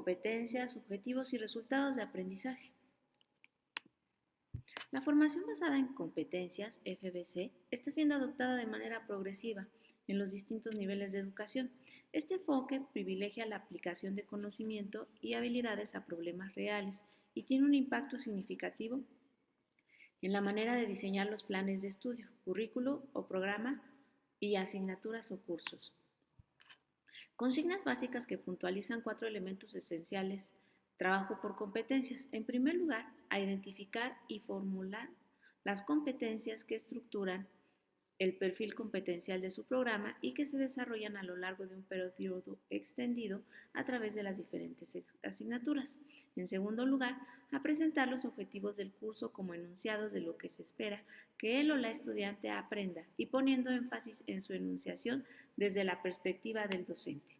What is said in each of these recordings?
competencias, objetivos y resultados de aprendizaje. La formación basada en competencias, FBC, está siendo adoptada de manera progresiva en los distintos niveles de educación. Este enfoque privilegia la aplicación de conocimiento y habilidades a problemas reales y tiene un impacto significativo en la manera de diseñar los planes de estudio, currículo o programa y asignaturas o cursos. Consignas básicas que puntualizan 4 elementos esenciales. Trabajo por competencias. En primer lugar, a identificar y formular las competencias que estructuran el perfil competencial de su programa y que se desarrollan a lo largo de un periodo extendido a través de las diferentes asignaturas. En segundo lugar, a presentar los objetivos del curso como enunciados de lo que se espera que él o la estudiante aprenda y poniendo énfasis en su enunciación desde la perspectiva del docente.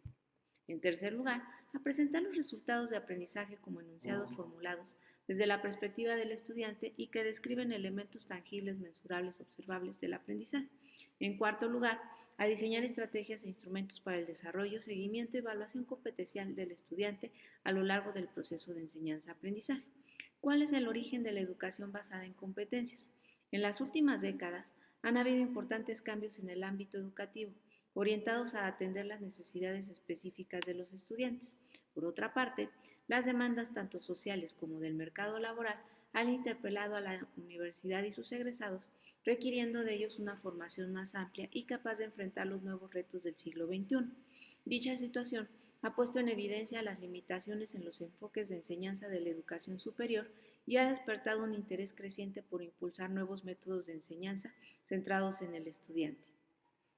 En tercer lugar, a presentar los resultados de aprendizaje como enunciados formulados desde la perspectiva del estudiante y que describen elementos tangibles, mensurables, observables del aprendizaje. En cuarto lugar, a diseñar estrategias e instrumentos para el desarrollo, seguimiento y evaluación competencial del estudiante a lo largo del proceso de enseñanza-aprendizaje. ¿Cuál es el origen de la educación basada en competencias? En las últimas décadas han habido importantes cambios en el ámbito educativo, orientados a atender las necesidades específicas de los estudiantes. Por otra parte, las demandas tanto sociales como del mercado laboral han interpelado a la universidad y sus egresados, requiriendo de ellos una formación más amplia y capaz de enfrentar los nuevos retos del siglo XXI. Dicha situación ha puesto en evidencia las limitaciones en los enfoques de enseñanza de la educación superior y ha despertado un interés creciente por impulsar nuevos métodos de enseñanza centrados en el estudiante.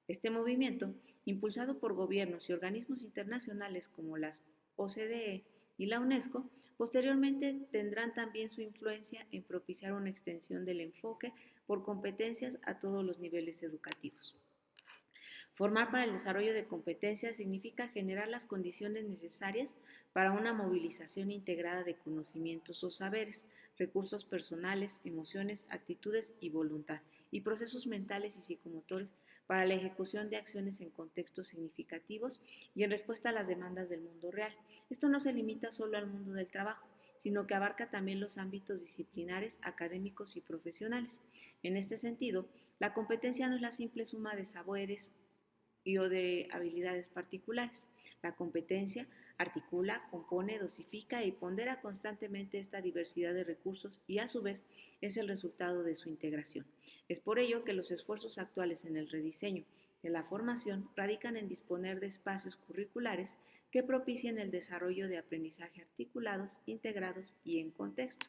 Este movimiento, impulsado por gobiernos y organismos internacionales como las OCDE y la UNESCO, posteriormente tendrán también su influencia en propiciar una extensión del enfoque por competencias a todos los niveles educativos. Formar para el desarrollo de competencias significa generar las condiciones necesarias para una movilización integrada de conocimientos o saberes, recursos personales, emociones, actitudes y voluntad, y procesos mentales y psicomotores para la ejecución de acciones en contextos significativos y en respuesta a las demandas del mundo real. Esto no se limita solo al mundo del trabajo, sino que abarca también los ámbitos disciplinares, académicos y profesionales. En este sentido, la competencia no es la simple suma de saberes o de habilidades particulares. La competencia articula, compone, dosifica y pondera constantemente esta diversidad de recursos y a su vez es el resultado de su integración. Es por ello que los esfuerzos actuales en el rediseño de la formación radican en disponer de espacios curriculares que propicien el desarrollo de aprendizaje articulados, integrados y en contexto.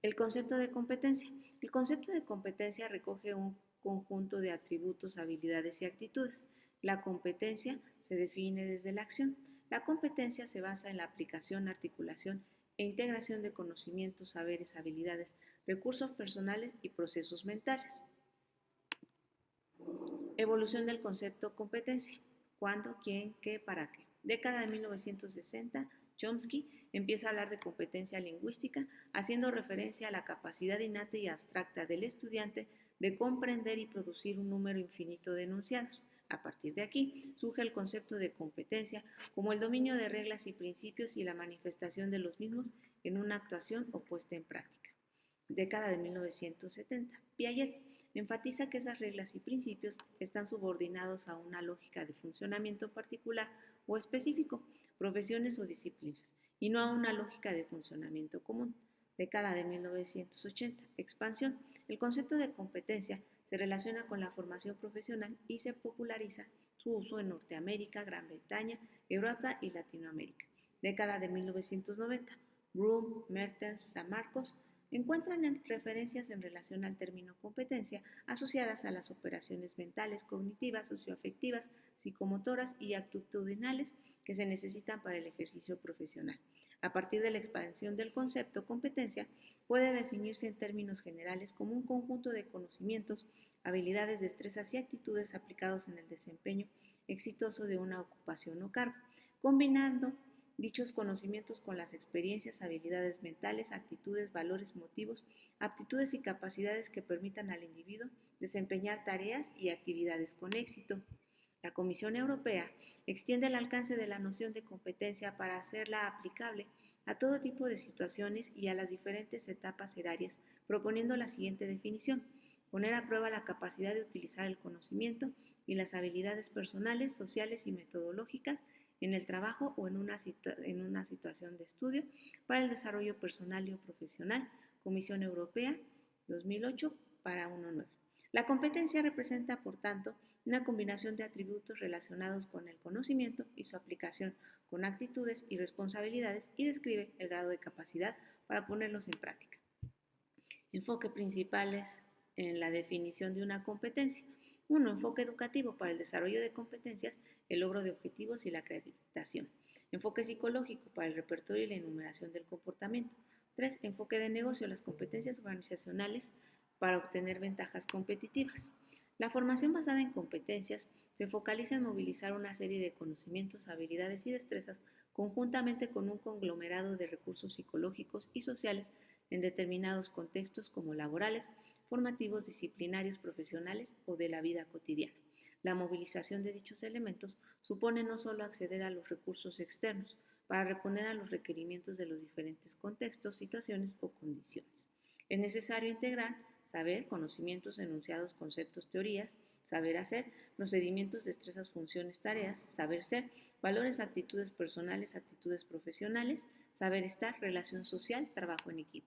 El concepto de competencia. El concepto de competencia recoge un conjunto de atributos, habilidades y actitudes. La competencia se define desde la acción. La competencia se basa en la aplicación, articulación e integración de conocimientos, saberes, habilidades, recursos personales y procesos mentales. Evolución del concepto competencia. ¿Cuándo? ¿Quién? ¿Qué? ¿Para qué? Década de 1960, Chomsky empieza a hablar de competencia lingüística, haciendo referencia a la capacidad innata y abstracta del estudiante de comprender y producir un número infinito de enunciados. A partir de aquí surge el concepto de competencia como el dominio de reglas y principios y la manifestación de los mismos en una actuación o puesta en práctica. Década de 1970, Piaget enfatiza que esas reglas y principios están subordinados a una lógica de funcionamiento particular o específico, profesiones o disciplinas, y no a una lógica de funcionamiento común. Década de 1980, expansión. El concepto de competencia se relaciona con la formación profesional y se populariza su uso en Norteamérica, Gran Bretaña, Europa y Latinoamérica. Década de 1990, Bloom, Mertens, San Marcos encuentran referencias en relación al término competencia asociadas a las operaciones mentales, cognitivas, socioafectivas, psicomotoras y actitudinales que se necesitan para el ejercicio profesional. A partir de la expansión del concepto competencia, puede definirse en términos generales como un conjunto de conocimientos, habilidades, destrezas y actitudes aplicados en el desempeño exitoso de una ocupación o cargo, combinando dichos conocimientos con las experiencias, habilidades mentales, actitudes, valores, motivos, aptitudes y capacidades que permitan al individuo desempeñar tareas y actividades con éxito. La Comisión Europea extiende el alcance de la noción de competencia para hacerla aplicable a todo tipo de situaciones y a las diferentes etapas horarias, proponiendo la siguiente definición: poner a prueba la capacidad de utilizar el conocimiento y las habilidades personales, sociales y metodológicas en el trabajo o en una situación de estudio para el desarrollo personal y o profesional. Comisión Europea 2008 para 1.9. La competencia representa, por tanto, una combinación de atributos relacionados con el conocimiento y su aplicación con actitudes y responsabilidades, y describe el grado de capacidad para ponerlos en práctica. Enfoques principales en la definición de una competencia. 1. Enfoque educativo para el desarrollo de competencias, el logro de objetivos y la acreditación. Enfoque psicológico para el repertorio y la enumeración del comportamiento. 3. Enfoque de negocio, las competencias organizacionales para obtener ventajas competitivas. La formación basada en competencias se focaliza en movilizar una serie de conocimientos, habilidades y destrezas conjuntamente con un conglomerado de recursos psicológicos y sociales en determinados contextos como laborales, formativos, disciplinarios, profesionales o de la vida cotidiana. La movilización de dichos elementos supone no solo acceder a los recursos externos para responder a los requerimientos de los diferentes contextos, situaciones o condiciones. Es necesario integrar saber, conocimientos, enunciados, conceptos, teorías, saber hacer, procedimientos, destrezas, funciones, tareas, saber ser, valores, actitudes personales, actitudes profesionales, saber estar, relación social, trabajo en equipo.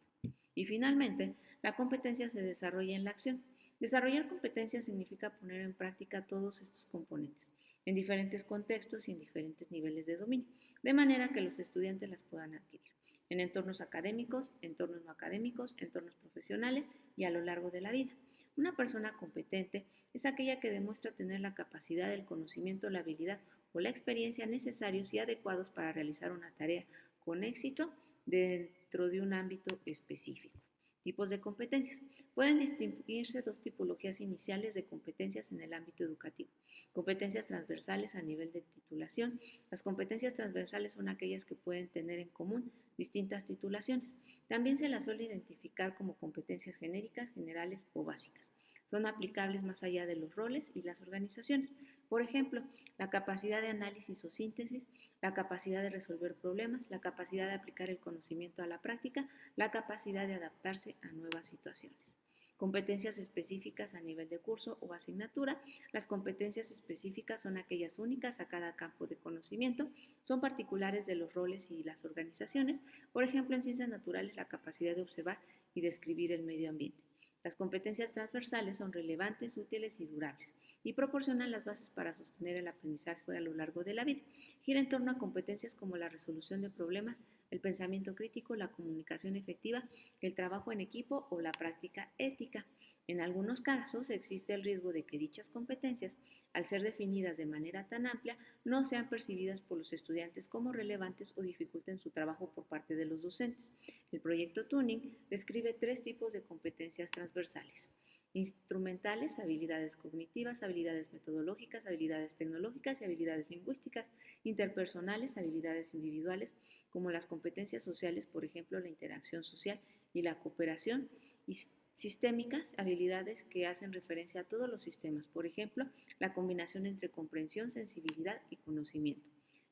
Y finalmente, la competencia se desarrolla en la acción. Desarrollar competencias significa poner en práctica todos estos componentes, en diferentes contextos y en diferentes niveles de dominio, de manera que los estudiantes las puedan adquirir, en entornos académicos, entornos no académicos, entornos profesionales y a lo largo de la vida. Una persona competente es aquella que demuestra tener la capacidad, el conocimiento, la habilidad o la experiencia necesarios y adecuados para realizar una tarea con éxito dentro de un ámbito específico. Tipos de competencias. Pueden distinguirse dos tipologías iniciales de competencias en el ámbito educativo. Competencias transversales a nivel de titulación. Las competencias transversales son aquellas que pueden tener en común distintas titulaciones. También se las suele identificar como competencias genéricas, generales o básicas. Son aplicables más allá de los roles y las organizaciones. Por ejemplo, la capacidad de análisis o síntesis, la capacidad de resolver problemas, la capacidad de aplicar el conocimiento a la práctica, la capacidad de adaptarse a nuevas situaciones. Competencias específicas a nivel de curso o asignatura. Las competencias específicas son aquellas únicas a cada campo de conocimiento, son particulares de los roles y las organizaciones. Por ejemplo, en ciencias naturales, la capacidad de observar y describir el medio ambiente. Las competencias transversales son relevantes, útiles y durables y proporcionan las bases para sostener el aprendizaje a lo largo de la vida. Gira en torno a competencias como la resolución de problemas, el pensamiento crítico, la comunicación efectiva, el trabajo en equipo o la práctica ética. En algunos casos existe el riesgo de que dichas competencias, al ser definidas de manera tan amplia, no sean percibidas por los estudiantes como relevantes o dificulten su trabajo por parte de los docentes. El proyecto Tuning describe 3 tipos de competencias transversales: instrumentales, habilidades cognitivas, habilidades metodológicas, habilidades tecnológicas y habilidades lingüísticas; interpersonales, habilidades individuales, como las competencias sociales, por ejemplo, la interacción social y la cooperación; y sistémicas, habilidades que hacen referencia a todos los sistemas, por ejemplo, la combinación entre comprensión, sensibilidad y conocimiento.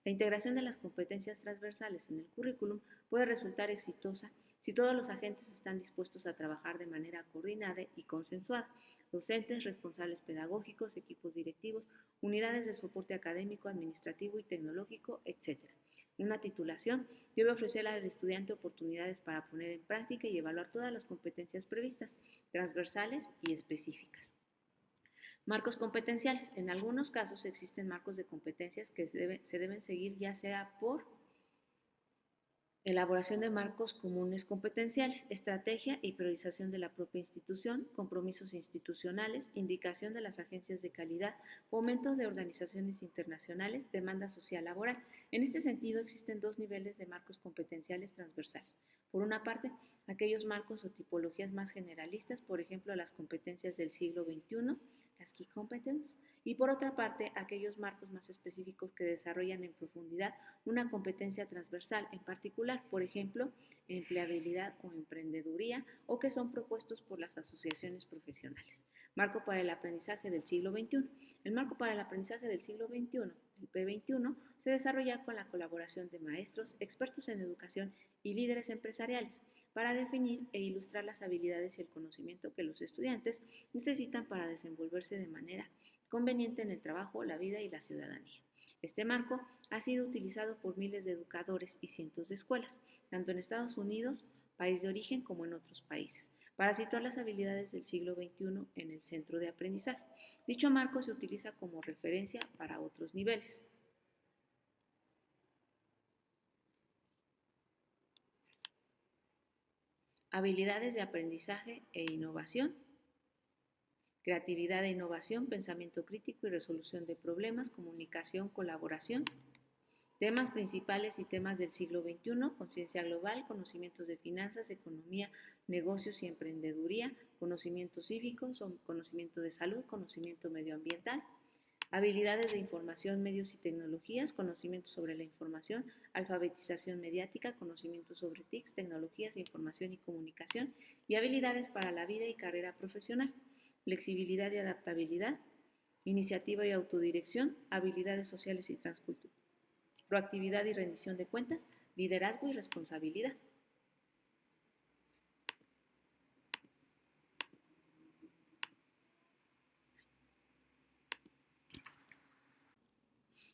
La integración de las competencias transversales en el currículum puede resultar exitosa si todos los agentes están dispuestos a trabajar de manera coordinada y consensuada: docentes, responsables pedagógicos, equipos directivos, unidades de soporte académico, administrativo y tecnológico, etc. Una titulación debe ofrecer al estudiante oportunidades para poner en práctica y evaluar todas las competencias previstas, transversales y específicas. Marcos competenciales. En algunos casos existen marcos de competencias que se deben seguir, ya sea por elaboración de marcos comunes competenciales, estrategia y priorización de la propia institución, compromisos institucionales, indicación de las agencias de calidad, fomento de organizaciones internacionales, demanda social laboral. En este sentido, existen 2 niveles de marcos competenciales transversales. Por una parte, aquellos marcos o tipologías más generalistas, por ejemplo, las competencias del siglo XXI, las Key Competence, y por otra parte, aquellos marcos más específicos que desarrollan en profundidad una competencia transversal, en particular, por ejemplo, empleabilidad o emprendeduría, o que son propuestos por las asociaciones profesionales. Marco para el aprendizaje del siglo XXI. El marco para el aprendizaje del siglo XXI, el P21, se desarrolla con la colaboración de maestros, expertos en educación y líderes empresariales para definir e ilustrar las habilidades y el conocimiento que los estudiantes necesitan para desenvolverse de manera conveniente en el trabajo, la vida y la ciudadanía. Este marco ha sido utilizado por miles de educadores y cientos de escuelas, tanto en Estados Unidos, país de origen, como en otros países, para situar las habilidades del siglo XXI en el centro de aprendizaje. Dicho marco se utiliza como referencia para otros niveles. Habilidades de aprendizaje e innovación, creatividad e innovación, pensamiento crítico y resolución de problemas, comunicación, colaboración. Temas principales y temas del siglo XXI: conciencia global, conocimientos de finanzas, economía, negocios y emprendeduría, conocimiento cívico, conocimiento de salud, conocimiento medioambiental. Habilidades de información, medios y tecnologías, conocimiento sobre la información, alfabetización mediática, conocimiento sobre TICs, tecnologías, información y comunicación, y habilidades para la vida y carrera profesional, flexibilidad y adaptabilidad, iniciativa y autodirección, habilidades sociales y transculturales, proactividad y rendición de cuentas, liderazgo y responsabilidad.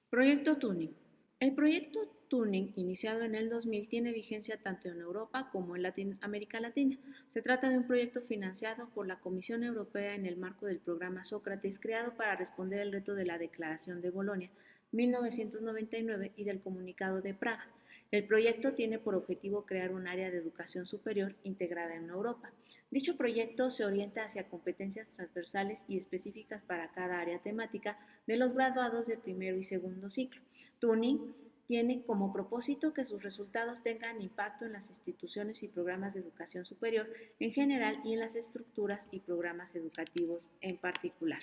Proyecto Tuning. El proyecto Tuning, iniciado en el 2000, tiene vigencia tanto en Europa como en América Latina. Se trata de un proyecto financiado por la Comisión Europea en el marco del programa Sócrates, creado para responder al reto de la Declaración de Bolonia, 1999, y del Comunicado de Praga. El proyecto tiene por objetivo crear un área de educación superior integrada en Europa. Dicho proyecto se orienta hacia competencias transversales y específicas para cada área temática de los graduados de primero y segundo ciclo. Tuning tiene como propósito que sus resultados tengan impacto en las instituciones y programas de educación superior en general y en las estructuras y programas educativos en particular.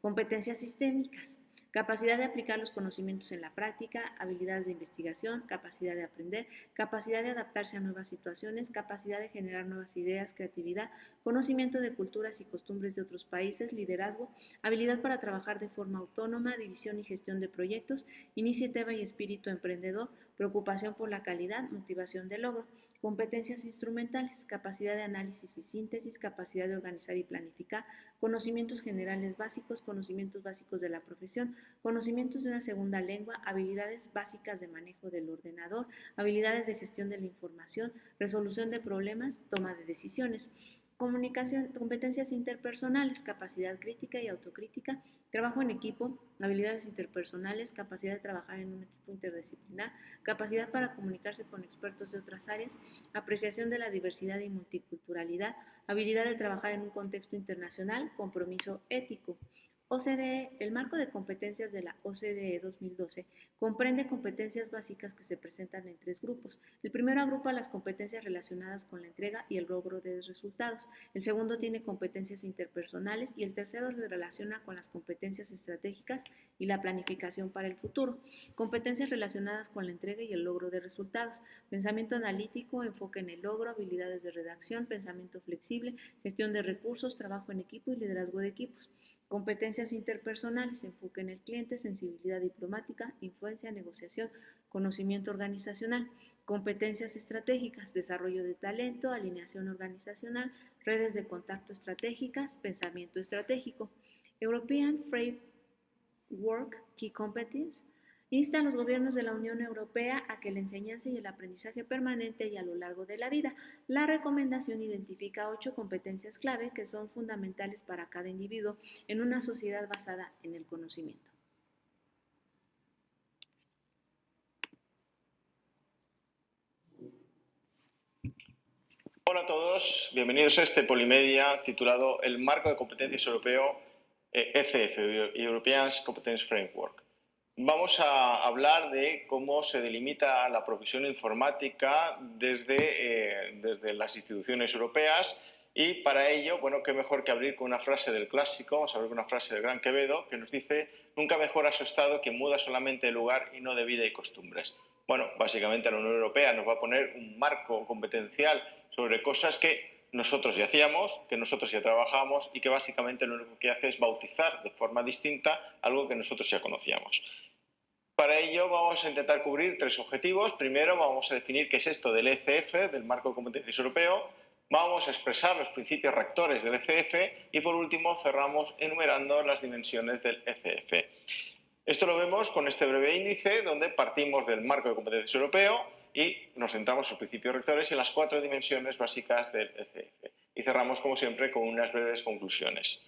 Competencias sistémicas: capacidad de aplicar los conocimientos en la práctica, habilidades de investigación, capacidad de aprender, capacidad de adaptarse a nuevas situaciones, capacidad de generar nuevas ideas, creatividad, conocimiento de culturas y costumbres de otros países, liderazgo, habilidad para trabajar de forma autónoma, división y gestión de proyectos, iniciativa y espíritu emprendedor, preocupación por la calidad, motivación de logro. Competencias instrumentales: capacidad de análisis y síntesis, capacidad de organizar y planificar, conocimientos generales básicos, conocimientos básicos de la profesión, conocimientos de una segunda lengua, habilidades básicas de manejo del ordenador, habilidades de gestión de la información, resolución de problemas, toma de decisiones. Comunicación, competencias interpersonales: capacidad crítica y autocrítica, trabajo en equipo, habilidades interpersonales, capacidad de trabajar en un equipo interdisciplinar, capacidad para comunicarse con expertos de otras áreas, apreciación de la diversidad y multiculturalidad, habilidad de trabajar en un contexto internacional, compromiso ético. OCDE. El marco de competencias de la OCDE 2012 comprende competencias básicas que se presentan en 3 grupos. El primero agrupa las competencias relacionadas con la entrega y el logro de resultados. El segundo tiene competencias interpersonales y el tercero se relaciona con las competencias estratégicas y la planificación para el futuro. Competencias relacionadas con la entrega y el logro de resultados: pensamiento analítico, enfoque en el logro, habilidades de redacción, pensamiento flexible, gestión de recursos, trabajo en equipo y liderazgo de equipos. Competencias interpersonales: enfoque en el cliente, sensibilidad diplomática, influencia, negociación, conocimiento organizacional. Competencias estratégicas: desarrollo de talento, alineación organizacional, redes de contacto estratégicas, pensamiento estratégico. European Framework Key Competence insta a los gobiernos de la Unión Europea a que la enseñanza y el aprendizaje permanente y a lo largo de la vida. La recomendación identifica 8 competencias clave que son fundamentales para cada individuo en una sociedad basada en el conocimiento. Hola a todos, bienvenidos a este Polimedia titulado El Marco de Competencias Europeo ECF, European Competence Framework. Vamos a hablar de cómo se delimita la profesión informática desde las instituciones europeas, y para ello, bueno, qué mejor que abrir con una frase del clásico. Vamos a abrir con una frase del gran Quevedo que nos dice: nunca mejora su estado quien muda solamente de lugar y no de vida y costumbres. Bueno, básicamente la Unión Europea nos va a poner un marco competencial sobre cosas que nosotros ya hacíamos, que nosotros ya trabajábamos y que básicamente lo único que hace es bautizar de forma distinta algo que nosotros ya conocíamos. Para ello vamos a intentar cubrir tres objetivos. Primero vamos a definir qué es esto del ECF, del Marco de Competencias Europeo. Vamos a expresar los principios rectores del ECF y por último cerramos enumerando las dimensiones del ECF. Esto lo vemos con este breve índice donde partimos del Marco de Competencias Europeo y nos centramos en los principios rectores y en las cuatro dimensiones básicas del ECF. Y cerramos como siempre con unas breves conclusiones.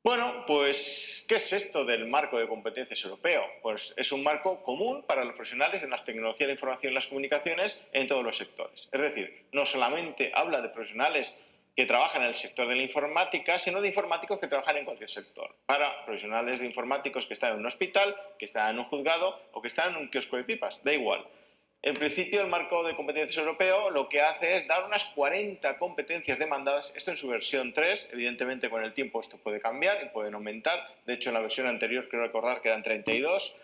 Bueno, pues, ¿qué es esto del marco de competencias europeo? Pues es un marco común para los profesionales en las tecnologías de la información y las comunicaciones en todos los sectores. Es decir, no solamente habla de profesionales que trabajan en el sector de la informática, sino de informáticos que trabajan en cualquier sector. Para profesionales de informáticos que están en un hospital, que están en un juzgado o que están en un kiosco de pipas, da igual. En principio, el marco de competencias europeo lo que hace es dar unas 40 competencias demandadas, esto en su versión 3, evidentemente con el tiempo esto puede cambiar y pueden aumentar, de hecho en la versión anterior quiero recordar que eran 32,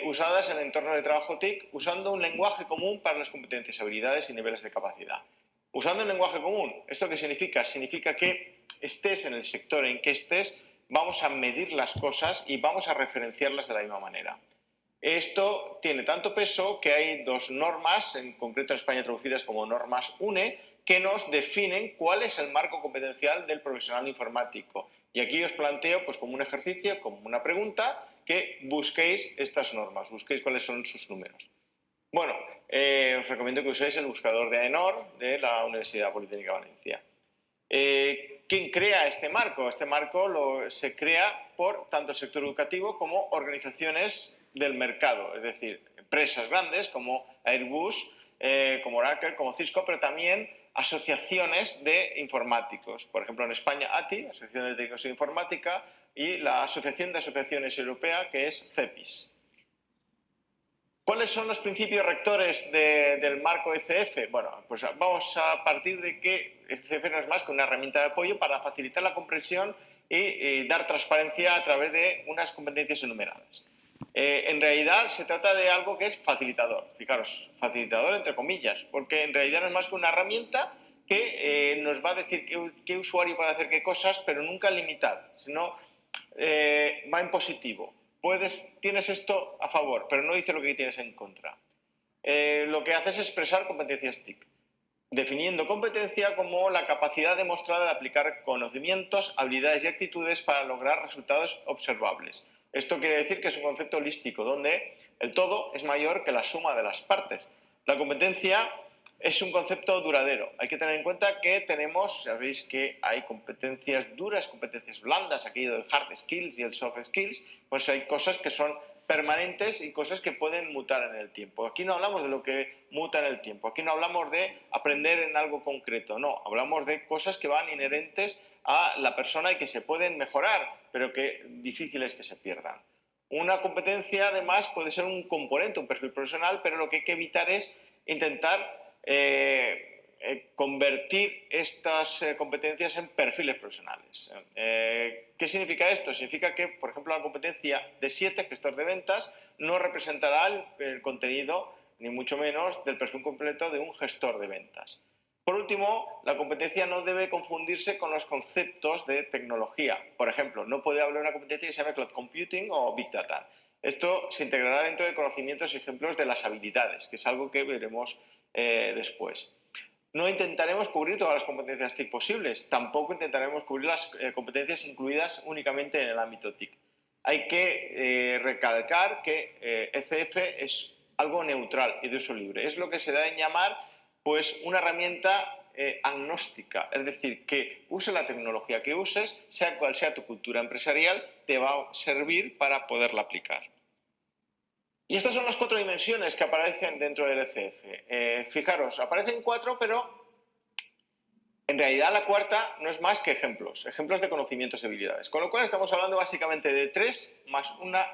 usadas en el entorno de trabajo TIC usando un lenguaje común para las competencias, habilidades y niveles de capacidad. Usando un lenguaje común, ¿esto qué significa? Significa que estés en el sector en que estés, vamos a medir las cosas y vamos a referenciarlas de la misma manera. Esto tiene tanto peso que hay dos normas, en concreto en España traducidas como normas UNE, que nos definen cuál es el marco competencial del profesional informático. Y aquí os planteo, pues como un ejercicio, como una pregunta, que busquéis estas normas, busquéis cuáles son sus números. Bueno, os recomiendo que uséis el buscador de AENOR de la Universidad Politécnica de Valencia. ¿Quién crea este marco? Este marco se crea por tanto el sector educativo como organizaciones del mercado, es decir, empresas grandes como Airbus, como Oracle, como Cisco, pero también asociaciones de informáticos. Por ejemplo, en España ATI, la Asociación de Técnicos de Informática, y la Asociación de Asociaciones Europea, que es CEPIS. ¿Cuáles son los principios rectores del marco ECF? Bueno, pues vamos a partir de que ECF no es más que una herramienta de apoyo para facilitar la comprensión y dar transparencia a través de unas competencias enumeradas. En realidad se trata de algo que es facilitador, fijaros, facilitador entre comillas, porque en realidad no es más que una herramienta que nos va a decir qué usuario puede hacer qué cosas, pero nunca limitar, sino va en positivo. Tienes esto a favor, pero no dice lo que tienes en contra. Lo que hace es expresar competencias TIC, definiendo competencia como la capacidad demostrada de aplicar conocimientos, habilidades y actitudes para lograr resultados observables. Esto quiere decir que es un concepto holístico, donde el todo es mayor que la suma de las partes. La competencia es un concepto duradero. Hay que tener en cuenta que sabéis que hay competencias duras, competencias blandas, aquello del hard skills y el soft skills, pues hay cosas que son permanentes y cosas que pueden mutar en el tiempo. Aquí no hablamos de lo que muta en el tiempo, aquí no hablamos de aprender en algo concreto, no, hablamos de cosas que van inherentes a la persona y que se pueden mejorar, pero que difíciles que se pierdan. Una competencia además puede ser un componente, un perfil profesional, pero lo que hay que evitar es intentar convertir estas competencias en perfiles profesionales. ¿Qué significa esto? Significa que, por ejemplo, la competencia de 7, gestor de ventas, no representará el contenido, ni mucho menos, del perfil completo de un gestor de ventas. Por último, la competencia no debe confundirse con los conceptos de tecnología. Por ejemplo, no puede haber una competencia que se llame Cloud Computing o Big Data. Esto se integrará dentro de conocimientos y ejemplos de las habilidades, que es algo que veremos después. No intentaremos cubrir todas las competencias TIC posibles, tampoco intentaremos cubrir las competencias incluidas únicamente en el ámbito TIC. Hay que recalcar que ECF es algo neutral y de uso libre. Es lo que se da en llamar pues, una herramienta agnóstica, es decir, que use la tecnología que uses, sea cual sea tu cultura empresarial, te va a servir para poderla aplicar. Y estas son las 4 dimensiones que aparecen dentro del ECF. Fijaros, aparecen 4, pero en realidad la cuarta no es más que ejemplos de conocimientos y habilidades. Con lo cual estamos hablando básicamente de 3 más una,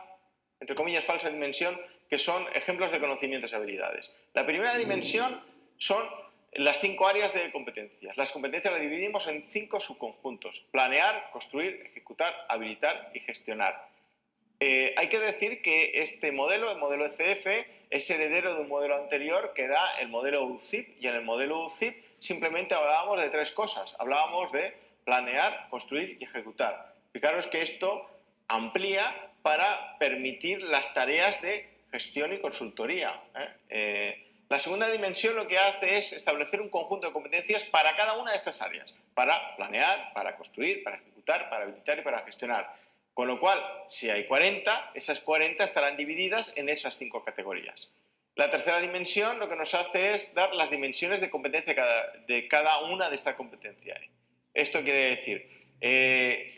entre comillas, falsa dimensión, que son ejemplos de conocimientos y habilidades. La primera dimensión son las 5 áreas de competencias. Las competencias las dividimos en 5 subconjuntos: planear, construir, ejecutar, habilitar y gestionar. Hay que decir que este modelo, el modelo ECF, es heredero de un modelo anterior que era el modelo UCIP, y en el modelo UCIP simplemente hablábamos de 3 cosas. Hablábamos de planear, construir y ejecutar. Fijaros que esto amplía para permitir las tareas de gestión y consultoría. La segunda dimensión lo que hace es establecer un conjunto de competencias para cada una de estas áreas, para planear, para construir, para ejecutar, para habilitar y para gestionar. Con lo cual, si hay 40, esas 40 estarán divididas en esas 5 categorías. La tercera dimensión lo que nos hace es dar las dimensiones de competencia de cada una de estas competencias. Esto quiere decir,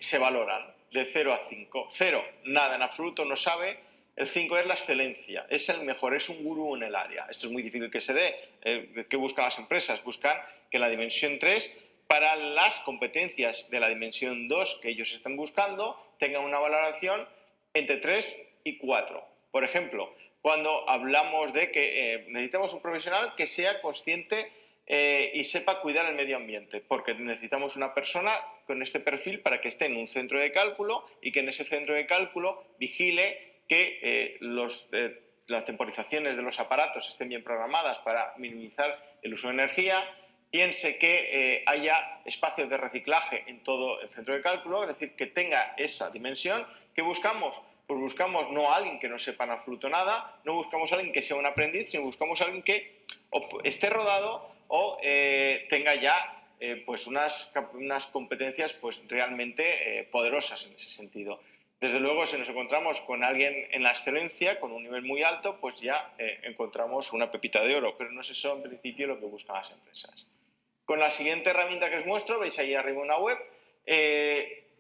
se valoran de 0 a 5. 0, nada, en absoluto no sabe. El 5 es la excelencia, es el mejor, es un gurú en el área. Esto es muy difícil que se dé. ¿Qué buscan las empresas? Buscan que la dimensión 3, para las competencias de la dimensión 2 que ellos están buscando, tengan una valoración entre 3 y 4. Por ejemplo, cuando hablamos de que necesitamos un profesional que sea consciente y sepa cuidar el medio ambiente, porque necesitamos una persona con este perfil para que esté en un centro de cálculo y que en ese centro de cálculo vigile que las temporizaciones de los aparatos estén bien programadas para minimizar el uso de energía, piense que haya espacios de reciclaje en todo el centro de cálculo, es decir, que tenga esa dimensión. ¿Qué buscamos? Pues buscamos no a alguien que no sepa en absoluto nada, no buscamos a alguien que sea un aprendiz, sino buscamos a alguien que esté rodado o tenga ya pues unas competencias pues realmente poderosas en ese sentido. Desde luego, si nos encontramos con alguien en la excelencia, con un nivel muy alto, pues ya encontramos una pepita de oro, pero no es eso en principio lo que buscan las empresas. Con la siguiente herramienta que os muestro, veis ahí arriba una web,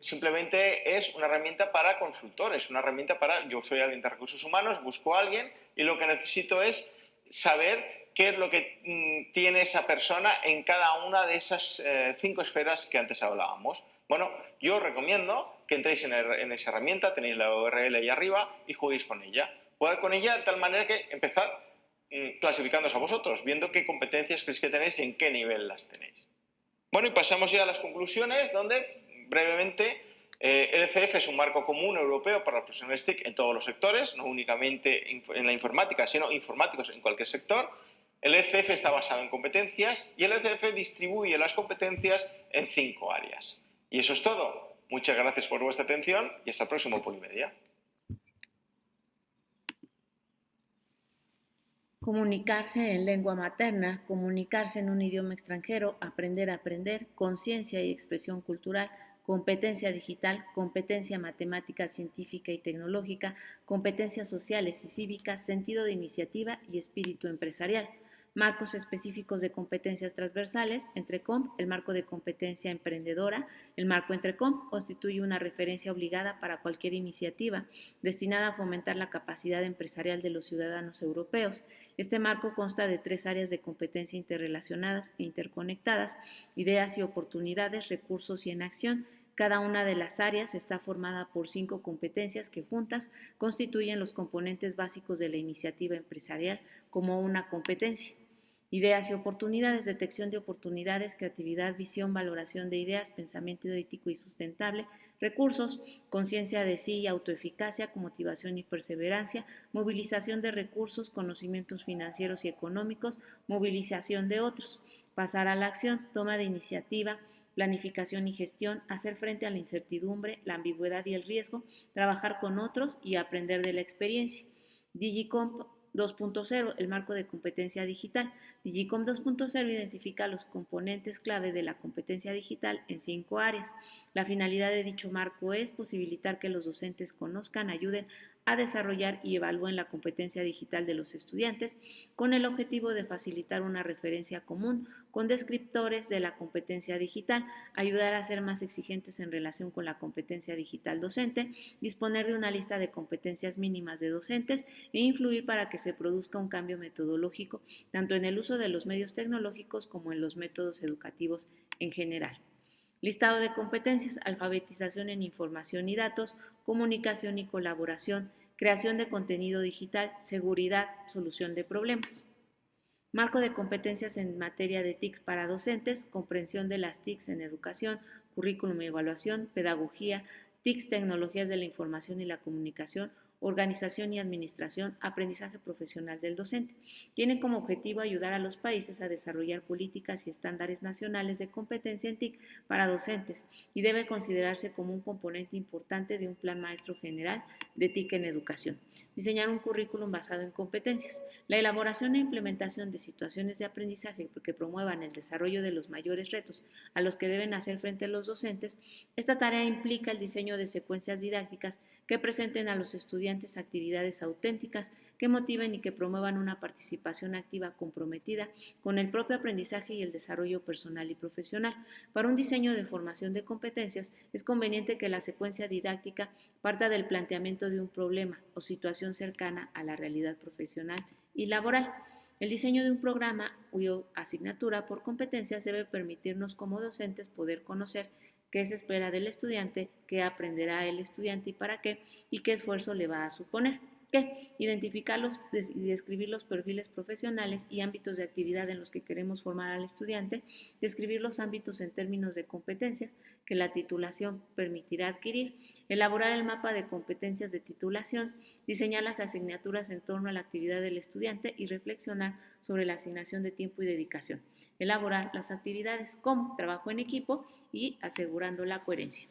simplemente es una herramienta para consultores, una herramienta para, yo soy alguien de recursos humanos, busco a alguien y lo que necesito es saber qué es lo que tiene esa persona en cada una de esas 5 esferas que antes hablábamos. Bueno, yo os recomiendo que entréis en esa herramienta, tenéis la URL ahí arriba y juguéis con ella. Jugad con ella de tal manera que empezad clasificándoos a vosotros, viendo qué competencias creéis que tenéis y en qué nivel las tenéis. Bueno, y pasamos ya a las conclusiones, donde brevemente el ECF es un marco común europeo para los profesionales TIC en todos los sectores, no únicamente en la informática, sino informáticos en cualquier sector. El ECF está basado en competencias y el ECF distribuye las competencias en 5 áreas. Y eso es todo. Muchas gracias por vuestra atención y hasta el próximo Polimedia. Comunicarse en lengua materna, comunicarse en un idioma extranjero, aprender a aprender, conciencia y expresión cultural, competencia digital, competencia matemática, científica y tecnológica, competencias sociales y cívicas, sentido de iniciativa y espíritu empresarial. Marcos específicos de competencias transversales, Entrecomp, el marco de competencia emprendedora. El marco Entrecomp constituye una referencia obligada para cualquier iniciativa destinada a fomentar la capacidad empresarial de los ciudadanos europeos. Este marco consta de 3 áreas de competencia interrelacionadas e interconectadas: ideas y oportunidades, recursos y en acción. Cada una de las áreas está formada por 5 competencias que juntas constituyen los componentes básicos de la iniciativa empresarial como una competencia. Ideas y oportunidades, detección de oportunidades, creatividad, visión, valoración de ideas, pensamiento ético y sustentable. Recursos, conciencia de sí y autoeficacia, motivación y perseverancia, movilización de recursos, conocimientos financieros y económicos, movilización de otros. Pasar a la acción, toma de iniciativa, planificación y gestión, hacer frente a la incertidumbre, la ambigüedad y el riesgo, trabajar con otros y aprender de la experiencia. Digicomp 2.0, el marco de competencia digital. Digicomp 2.0 identifica los componentes clave de la competencia digital en 5 áreas. La finalidad de dicho marco es posibilitar que los docentes conozcan, ayuden a desarrollar y evalúen la competencia digital de los estudiantes con el objetivo de facilitar una referencia común con descriptores de la competencia digital, ayudar a ser más exigentes en relación con la competencia digital docente, disponer de una lista de competencias mínimas de docentes e influir para que se produzca un cambio metodológico tanto en el uso de los medios tecnológicos como en los métodos educativos en general. Listado de competencias: alfabetización en información y datos, comunicación y colaboración, creación de contenido digital, seguridad, solución de problemas. Marco de competencias en materia de TIC para docentes, comprensión de las TICs en educación, currículum y evaluación, pedagogía, TICs, tecnologías de la información y la comunicación, organización y administración, aprendizaje profesional del docente. Tiene como objetivo ayudar a los países a desarrollar políticas y estándares nacionales de competencia en TIC para docentes y debe considerarse como un componente importante de un plan maestro general de TIC en educación. Diseñar un currículum basado en competencias. La elaboración e implementación de situaciones de aprendizaje que promuevan el desarrollo de los mayores retos a los que deben hacer frente los docentes. Esta tarea implica el diseño de secuencias didácticas que presenten a los estudiantes actividades auténticas que motiven y que promuevan una participación activa comprometida con el propio aprendizaje y el desarrollo personal y profesional. Para un diseño de formación de competencias es conveniente que la secuencia didáctica parta del planteamiento de un problema o situación cercana a la realidad profesional y laboral. El diseño de un programa o asignatura por competencias debe permitirnos como docentes poder conocer qué se espera del estudiante, qué aprenderá el estudiante y qué esfuerzo le va a suponer. ¿Qué? Identificar y describir los perfiles profesionales y ámbitos de actividad en los que queremos formar al estudiante, describir los ámbitos en términos de competencias que la titulación permitirá adquirir, elaborar el mapa de competencias de titulación, diseñar las asignaturas en torno a la actividad del estudiante y reflexionar sobre la asignación de tiempo y dedicación. Elaborar las actividades como trabajo en equipo y asegurando la coherencia.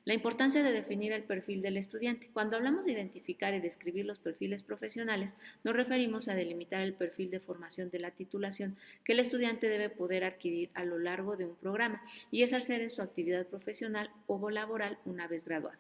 La importancia de definir el perfil del estudiante. Cuando hablamos de identificar y describir los perfiles profesionales, nos referimos a delimitar el perfil de formación de la titulación que el estudiante debe poder adquirir a lo largo de un programa y ejercer en su actividad profesional o laboral una vez graduado.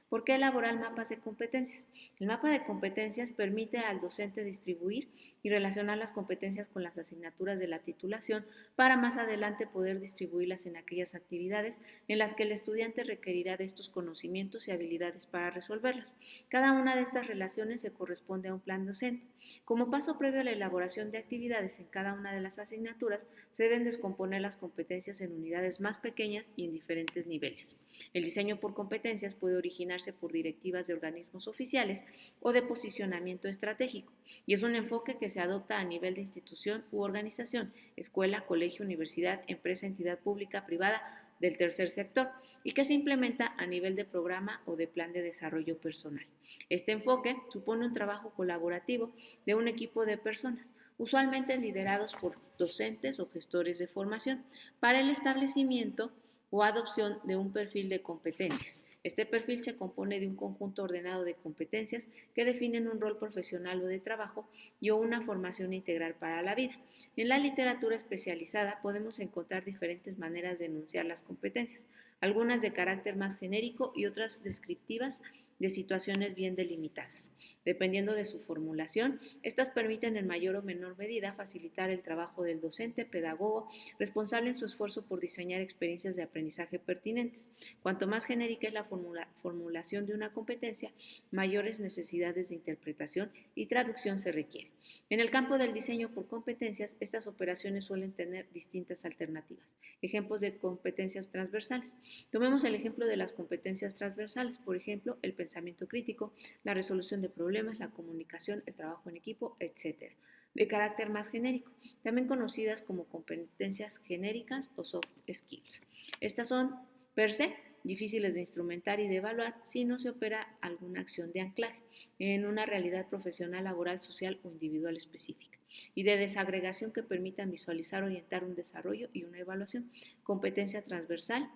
¿Por qué elaborar mapas de competencias? El mapa de competencias permite al docente distribuir y relacionar las competencias con las asignaturas de la titulación para más adelante poder distribuirlas en aquellas actividades en las que el estudiante requerirá de estos conocimientos y habilidades para resolverlas. Cada una de estas relaciones se corresponde a un plan docente. Como paso previo a la elaboración de actividades en cada una de las asignaturas, se deben descomponer las competencias en unidades más pequeñas y en diferentes niveles. El diseño por competencias puede originarse por directivas de organismos oficiales o de posicionamiento estratégico, y es un enfoque que se adopta a nivel de institución u organización, escuela, colegio, universidad, empresa, entidad pública, privada, del tercer sector, y que se implementa a nivel de programa o de plan de desarrollo personal. Este enfoque supone un trabajo colaborativo de un equipo de personas, usualmente liderados por docentes o gestores de formación, para el establecimiento o adopción de un perfil de competencias. Este perfil se compone de un conjunto ordenado de competencias que definen un rol profesional o de trabajo y una formación integral para la vida. En la literatura especializada podemos encontrar diferentes maneras de enunciar las competencias, algunas de carácter más genérico y otras descriptivas de situaciones bien delimitadas. Dependiendo de su formulación, estas permiten en mayor o menor medida facilitar el trabajo del docente, pedagogo, responsable en su esfuerzo por diseñar experiencias de aprendizaje pertinentes. Cuanto más genérica es la formulación de una competencia, mayores necesidades de interpretación y traducción se requieren. En el campo del diseño por competencias, estas operaciones suelen tener distintas alternativas. Ejemplos de competencias transversales. Tomemos el ejemplo de las competencias transversales, por ejemplo, el pensamiento crítico, la resolución de problemas, la comunicación, el trabajo en equipo, etc. De carácter más genérico, también conocidas como competencias genéricas o soft skills. Estas son, per se, difíciles de instrumentar y de evaluar si no se opera alguna acción de anclaje en una realidad profesional, laboral, social o individual específica, y de desagregación que permitan visualizar, orientar un desarrollo y una evaluación. Competencia transversal,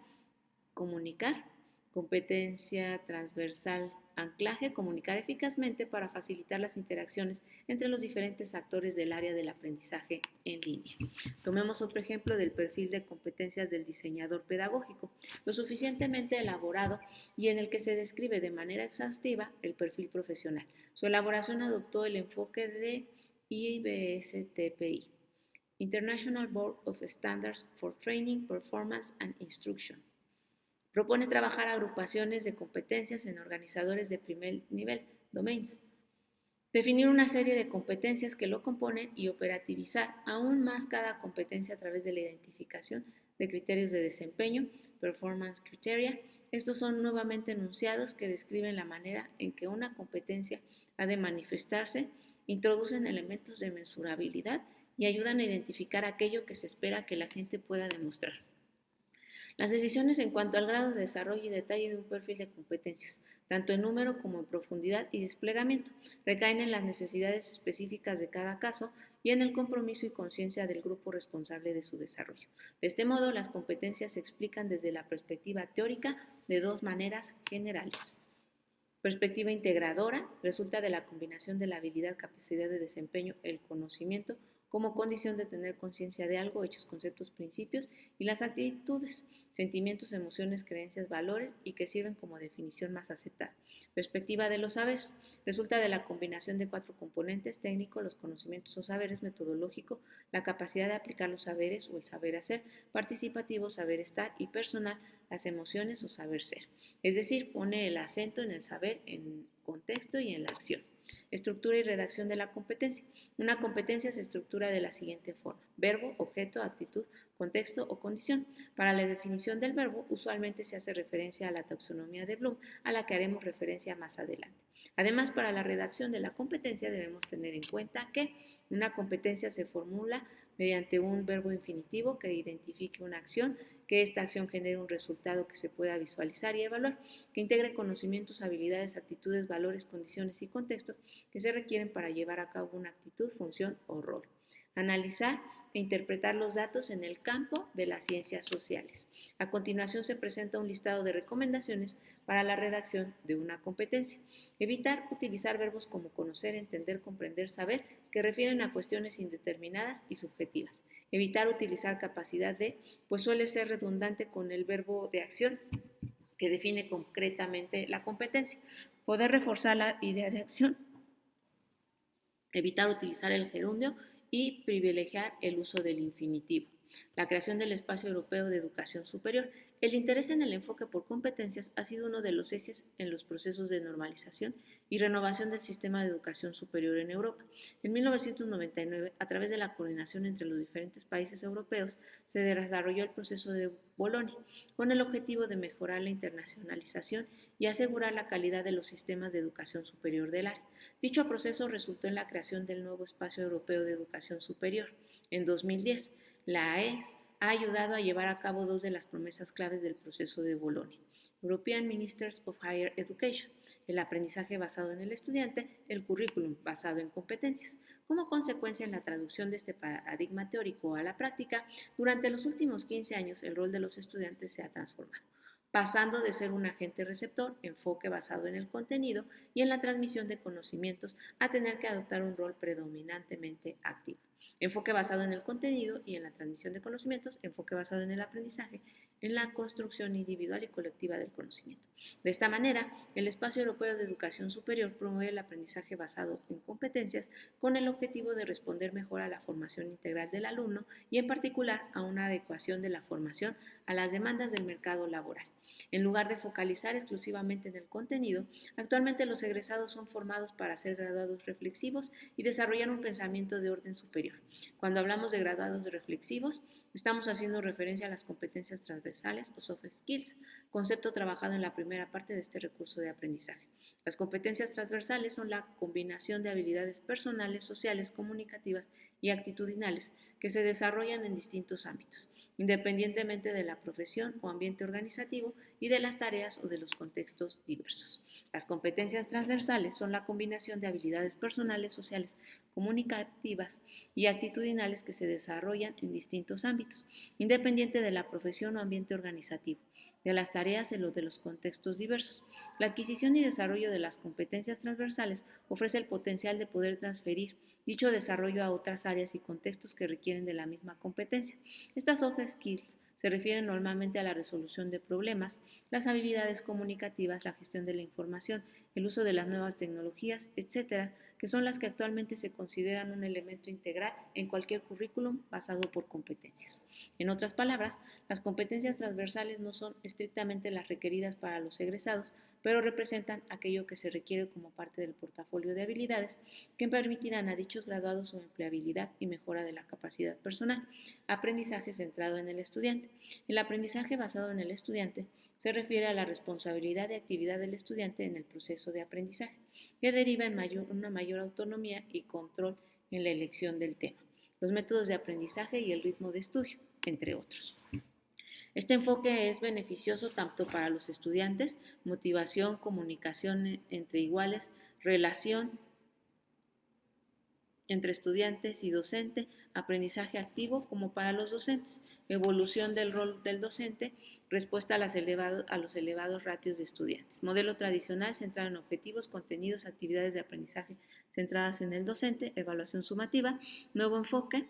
comunicar. Competencia transversal, anclaje, comunicar eficazmente para facilitar las interacciones entre los diferentes actores del área del aprendizaje en línea. Tomemos otro ejemplo del perfil de competencias del diseñador pedagógico, lo suficientemente elaborado y en el que se describe de manera exhaustiva el perfil profesional. Su elaboración adoptó el enfoque de IBSTPI, International Board of Standards for Training, Performance and Instruction. Propone trabajar agrupaciones de competencias en organizadores de primer nivel, domains. Definir una serie de competencias que lo componen y operativizar aún más cada competencia a través de la identificación de criterios de desempeño, performance criteria. Estos son nuevamente enunciados que describen la manera en que una competencia ha de manifestarse, introducen elementos de mensurabilidad y ayudan a identificar aquello que se espera que la gente pueda demostrar. Las decisiones en cuanto al grado de desarrollo y detalle de un perfil de competencias, tanto en número como en profundidad y desplegamiento, recaen en las necesidades específicas de cada caso y en el compromiso y conciencia del grupo responsable de su desarrollo. De este modo, las competencias se explican desde la perspectiva teórica de dos maneras generales. Perspectiva integradora resulta de la combinación de la habilidad, capacidad de desempeño, el conocimiento como condición de tener conciencia de algo, hechos, conceptos, principios y las actitudes, sentimientos, emociones, creencias, valores y que sirven como definición más aceptada. Perspectiva de los saberes resulta de la combinación de cuatro componentes: técnico, los conocimientos o saberes; metodológico, la capacidad de aplicar los saberes o el saber hacer; participativo, saber estar; y personal, las emociones o saber ser. Es decir, pone el acento en el saber, en contexto y en la acción. Estructura y redacción de la competencia. Una competencia se estructura de la siguiente forma: verbo, objeto, actitud, contexto o condición. Para la definición del verbo, usualmente se hace referencia a la taxonomía de Bloom, a la que haremos referencia más adelante. Además, para la redacción de la competencia debemos tener en cuenta que una competencia se formula mediante un verbo infinitivo que identifique una acción, que esta acción genere un resultado que se pueda visualizar y evaluar, que integre conocimientos, habilidades, actitudes, valores, condiciones y contextos que se requieren para llevar a cabo una actitud, función o rol. Analizar e interpretar los datos en el campo de las ciencias sociales. A continuación se presenta un listado de recomendaciones para la redacción de una competencia. Evitar utilizar verbos como conocer, entender, comprender, saber, que refieren a cuestiones indeterminadas y subjetivas. Evitar utilizar capacidad de, pues suele ser redundante con el verbo de acción que define concretamente la competencia. Poder reforzar la idea de acción. Evitar utilizar el gerundio y privilegiar el uso del infinitivo. La creación del Espacio Europeo de Educación Superior. El interés en el enfoque por competencias ha sido uno de los ejes en los procesos de normalización y renovación del sistema de educación superior en Europa. En 1999, a través de la coordinación entre los diferentes países europeos, se desarrolló el proceso de Bolonia, con el objetivo de mejorar la internacionalización y asegurar la calidad de los sistemas de educación superior del área. Dicho proceso resultó en la creación del nuevo Espacio Europeo de Educación Superior. En 2010, la AES ha ayudado a llevar a cabo dos de las promesas claves del proceso de Bolonia: European Ministers of Higher Education, el aprendizaje basado en el estudiante; el currículum basado en competencias. Como consecuencia, en la traducción de este paradigma teórico a la práctica, durante los últimos 15 años el rol de los estudiantes se ha transformado, pasando de ser un agente receptor, enfoque basado en el contenido y en la transmisión de conocimientos, a tener que adoptar un rol predominantemente activo. Enfoque basado en el contenido y en la transmisión de conocimientos; enfoque basado en el aprendizaje, en la construcción individual y colectiva del conocimiento. De esta manera, el Espacio Europeo de Educación Superior promueve el aprendizaje basado en competencias con el objetivo de responder mejor a la formación integral del alumno y, en particular, a una adecuación de la formación a las demandas del mercado laboral. En lugar de focalizar exclusivamente en el contenido, actualmente los egresados son formados para ser graduados reflexivos y desarrollar un pensamiento de orden superior. Cuando hablamos de graduados reflexivos, estamos haciendo referencia a las competencias transversales o soft skills, concepto trabajado en la primera parte de este recurso de aprendizaje. Las competencias transversales son la combinación de habilidades personales, sociales, comunicativas y actitudinales que se desarrollan en distintos ámbitos, independientemente de la profesión o ambiente organizativo y de las tareas o de los contextos diversos. Las competencias transversales son la combinación de habilidades personales, sociales, comunicativas y actitudinales que se desarrollan en distintos ámbitos, independiente de la profesión o ambiente organizativo, de las tareas y de los contextos diversos. La adquisición y desarrollo de las competencias transversales ofrece el potencial de poder transferir dicho desarrollo a otras áreas y contextos que requieren de la misma competencia. Estas soft skills se refieren normalmente a la resolución de problemas, las habilidades comunicativas, la gestión de la información, el uso de las nuevas tecnologías, etcétera, que son las que actualmente se consideran un elemento integral en cualquier currículum basado por competencias. En otras palabras, las competencias transversales no son estrictamente las requeridas para los egresados, pero representan aquello que se requiere como parte del portafolio de habilidades que permitirán a dichos graduados su empleabilidad y mejora de la capacidad personal. Aprendizaje centrado en el estudiante. El aprendizaje basado en el estudiante se refiere a la responsabilidad y actividad del estudiante en el proceso de aprendizaje, que deriva en una mayor autonomía y control en la elección del tema, los métodos de aprendizaje y el ritmo de estudio, entre otros. Este enfoque es beneficioso tanto para los estudiantes, motivación, comunicación entre iguales, relación entre estudiantes y docente, aprendizaje activo, como para los docentes, evolución del rol del docente, respuesta a los elevados ratios de estudiantes. Modelo tradicional centrado en objetivos, contenidos, actividades de aprendizaje centradas en el docente, evaluación sumativa. Nuevo enfoque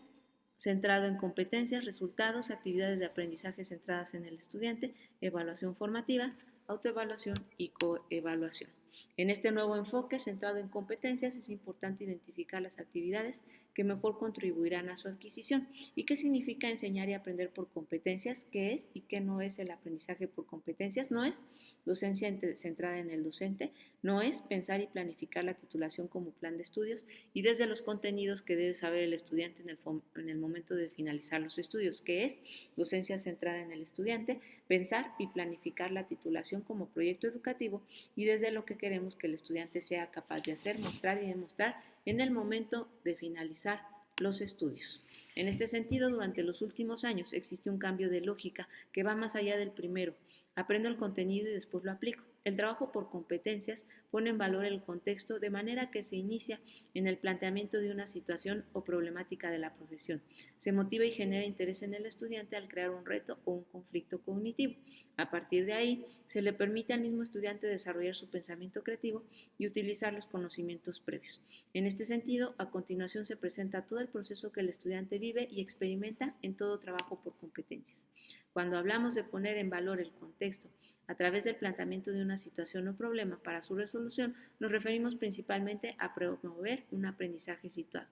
centrado en competencias, resultados, actividades de aprendizaje centradas en el estudiante, evaluación formativa, autoevaluación y coevaluación. En este nuevo enfoque centrado en competencias es importante identificar las actividades que mejor contribuirán a su adquisición. ¿Y qué significa enseñar y aprender por competencias? ¿Qué es y qué no es el aprendizaje por competencias? No es docencia centrada en el docente, no es pensar y planificar la titulación como plan de estudios y desde los contenidos que debe saber el estudiante en el momento de finalizar los estudios, que es docencia centrada en el estudiante, pensar y planificar la titulación como proyecto educativo y desde lo que queremos que el estudiante sea capaz de hacer, mostrar y demostrar en el momento de finalizar los estudios. En este sentido, durante los últimos años existe un cambio de lógica que va más allá del primero. Aprendo el contenido y después lo aplico. El trabajo por competencias pone en valor el contexto de manera que se inicia en el planteamiento de una situación o problemática de la profesión. Se motiva y genera interés en el estudiante al crear un reto o un conflicto cognitivo. A partir de ahí, se le permite al mismo estudiante desarrollar su pensamiento creativo y utilizar los conocimientos previos. En este sentido, a continuación se presenta todo el proceso que el estudiante vive y experimenta en todo trabajo por competencias. Cuando hablamos de poner en valor el contexto a través del planteamiento de una situación o problema para su resolución, nos referimos principalmente a promover un aprendizaje situado.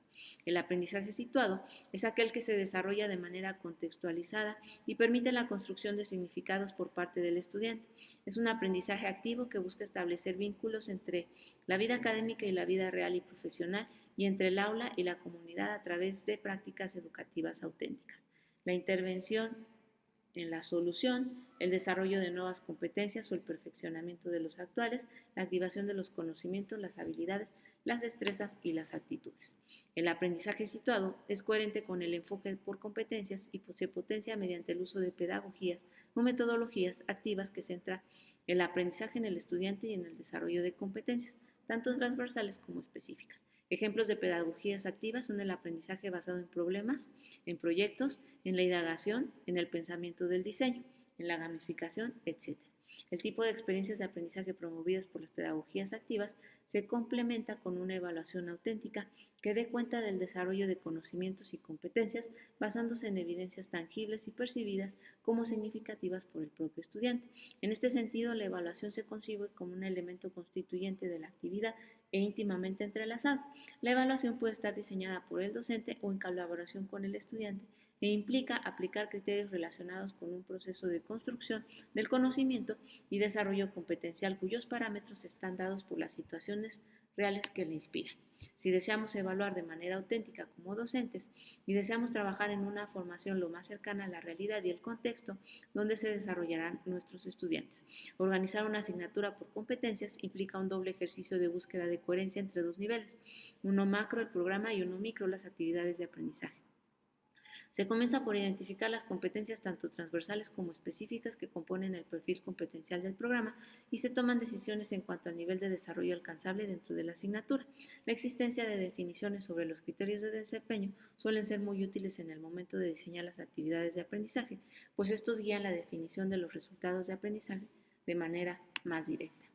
El aprendizaje situado es aquel que se desarrolla de manera contextualizada y permite la construcción de significados por parte del estudiante. Es un aprendizaje activo que busca establecer vínculos entre la vida académica y la vida real y profesional y entre el aula y la comunidad a través de prácticas educativas auténticas. La intervención en la solución, el desarrollo de nuevas competencias o el perfeccionamiento de los actuales, la activación de los conocimientos, las habilidades, las destrezas y las actitudes. El aprendizaje situado es coherente con el enfoque por competencias y se potencia mediante el uso de pedagogías o metodologías activas que centran el aprendizaje en el estudiante y en el desarrollo de competencias, tanto transversales como específicas. Ejemplos de pedagogías activas son el aprendizaje basado en problemas, en proyectos, en la indagación, en el pensamiento del diseño, en la gamificación, etc. El tipo de experiencias de aprendizaje promovidas por las pedagogías activas se complementa con una evaluación auténtica que dé cuenta del desarrollo de conocimientos y competencias basándose en evidencias tangibles y percibidas como significativas por el propio estudiante. En este sentido, la evaluación se concibe como un elemento constituyente de la actividad e íntimamente entrelazado. La evaluación puede estar diseñada por el docente o en colaboración con el estudiante e implica aplicar criterios relacionados con un proceso de construcción del conocimiento y desarrollo competencial cuyos parámetros están dados por las situaciones reales que le inspiran. Si deseamos evaluar de manera auténtica como docentes y deseamos trabajar en una formación lo más cercana a la realidad y el contexto donde se desarrollarán nuestros estudiantes. Organizar una asignatura por competencias implica un doble ejercicio de búsqueda de coherencia entre dos niveles, uno macro, el programa, y uno micro, las actividades de aprendizaje. Se comienza por identificar las competencias tanto transversales como específicas que componen el perfil competencial del programa y se toman decisiones en cuanto al nivel de desarrollo alcanzable dentro de la asignatura. La existencia de definiciones sobre los criterios de desempeño suelen ser muy útiles en el momento de diseñar las actividades de aprendizaje, pues estos guían la definición de los resultados de aprendizaje de manera más directa.